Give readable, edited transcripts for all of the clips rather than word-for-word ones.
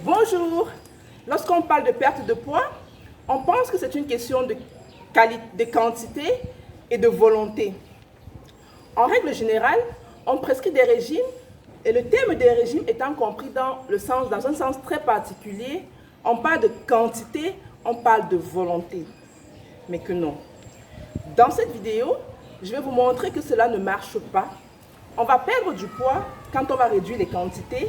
Bonjour. Lorsqu'on parle de perte de poids, on pense que c'est une question de quantité et de volonté. En règle générale, on prescrit des régimes et le terme des régimes étant compris dans un sens très particulier, on parle de quantité, on parle de volonté. Mais que non. Dans cette vidéo, je vais vous montrer que cela ne marche pas. On va perdre du poids quand on va réduire les quantités.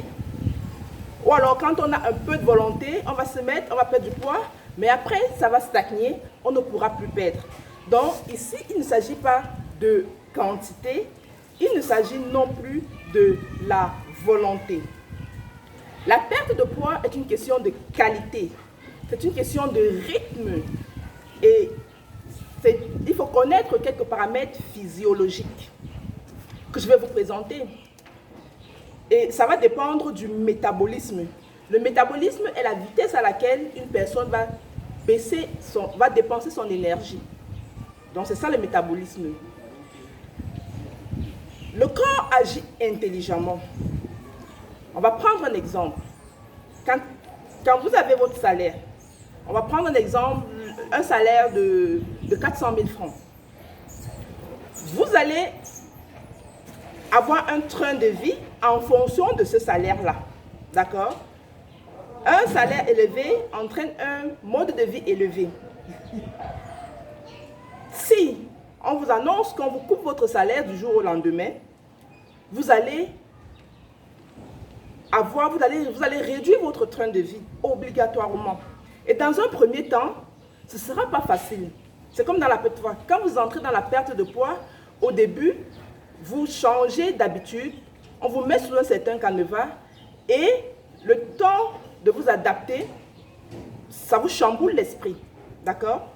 Ou alors quand on a un peu de volonté, on va perdre du poids, mais après ça va stagner, on ne pourra plus perdre. Donc ici, il ne s'agit pas de quantité, il ne s'agit non plus de la volonté. La perte de poids est une question de qualité, c'est une question de rythme et il faut connaître quelques paramètres physiologiques que je vais vous présenter. Et ça va dépendre du métabolisme. Le métabolisme est la vitesse à laquelle une personne va dépenser son énergie. Donc c'est ça le métabolisme. Le corps agit intelligemment. On va prendre un exemple. Quand vous avez votre salaire, on va prendre un exemple, un salaire de 400 000 francs. Vous allez avoir un train de vie en fonction de ce salaire-là. D'accord? Un salaire élevé entraîne un mode de vie élevé. Si on vous annonce qu'on vous coupe votre salaire du jour au lendemain, vous allez réduire votre train de vie obligatoirement. Et dans un premier temps, ce ne sera pas facile. C'est comme dans la perte de poids. Quand vous entrez dans la perte de poids, au début, vous changez d'habitude, on vous met sur un certain canevas et le temps de vous adapter, ça vous chamboule l'esprit. D'accord?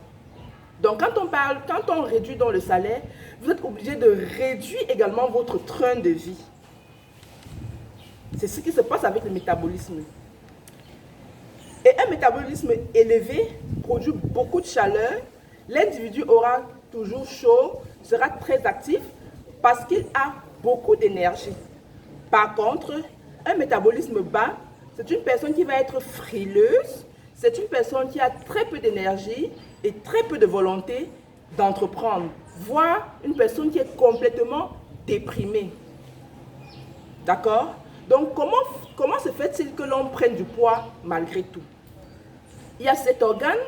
Donc quand on réduit dans le salaire, vous êtes obligé de réduire également votre train de vie. C'est ce qui se passe avec le métabolisme. Et un métabolisme élevé produit beaucoup de chaleur. L'individu aura toujours chaud, sera très actif parce qu'il a beaucoup d'énergie. Par contre, un métabolisme bas, c'est une personne qui va être frileuse, c'est une personne qui a très peu d'énergie et très peu de volonté d'entreprendre, voire une personne qui est complètement déprimée. D'accord? Donc, comment se fait-il que l'on prenne du poids malgré tout? Il y a cet organe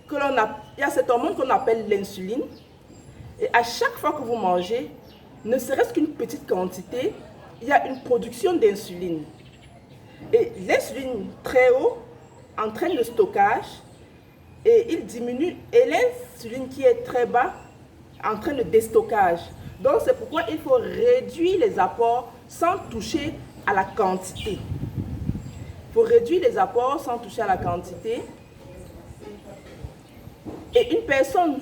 il y a cette hormone qu'on appelle l'insuline. Et à chaque fois que vous mangez, ne serait-ce qu'une petite quantité, il y a une production d'insuline. Et l'insuline très haut entraîne le stockage et il diminue. Et l'insuline qui est très bas entraîne le déstockage. Donc c'est pourquoi il faut réduire les apports sans toucher à la quantité. Il faut réduire les apports sans toucher à la quantité. Et une personne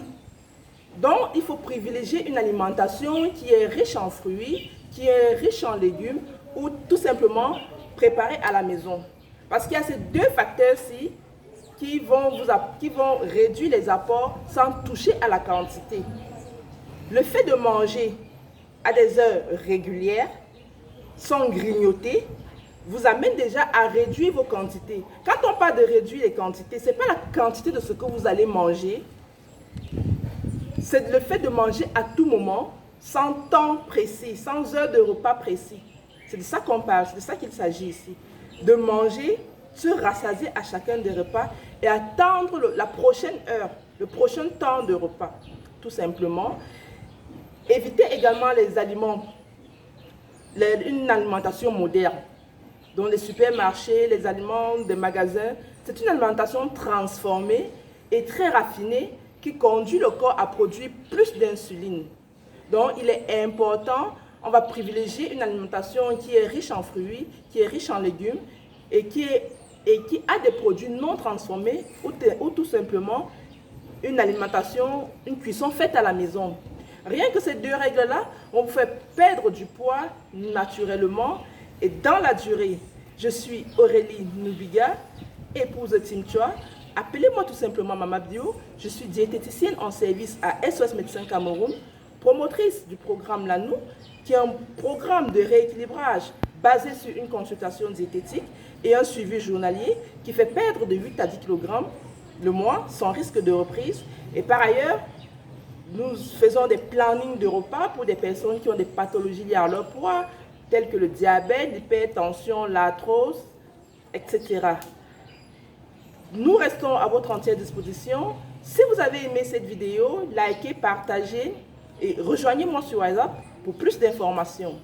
dont il faut privilégier une alimentation qui est riche en fruits, qui est riche en légumes ou tout simplement préparée à la maison. Parce qu'il y a ces deux facteurs-ci qui vont réduire les apports sans toucher à la quantité. Le fait de manger à des heures régulières, sans grignoter, vous amène déjà à réduire vos quantités. Quand on parle de réduire les quantités, ce n'est pas la quantité de ce que vous allez manger, c'est le fait de manger à tout moment, sans temps précis, sans heure de repas précis. C'est de ça qu'on parle, c'est de ça qu'il s'agit ici. De manger, se rassasier à chacun des repas et attendre la prochaine heure, le prochain temps de repas, tout simplement. Éviter également les aliments, une alimentation moderne. Dans les supermarchés, les aliments des magasins, c'est une alimentation transformée et très raffinée qui conduit le corps à produire plus d'insuline. Donc, il est important, on va privilégier une alimentation qui est riche en fruits, qui est riche en légumes et qui a des produits non transformés ou tout simplement une alimentation, une cuisson faite à la maison. Rien que ces deux règles-là vont vous faire perdre du poids naturellement et dans la durée. Je suis Aurélie Nubiga, épouse de Tim Chua. Appelez-moi tout simplement Mama Bio. Je suis diététicienne en service à SOS Médecins Cameroun, promotrice du programme LANOU, qui est un programme de rééquilibrage basé sur une consultation diététique et un suivi journalier qui fait perdre de 8 à 10 kg le mois sans risque de reprise. Et par ailleurs, nous faisons des plannings de repas pour des personnes qui ont des pathologies liées à leur poids, telles que le diabète, l'hypertension, l'arthrose, etc. Nous restons à votre entière disposition. Si vous avez aimé cette vidéo, likez, partagez et rejoignez-moi sur WhatsApp pour plus d'informations.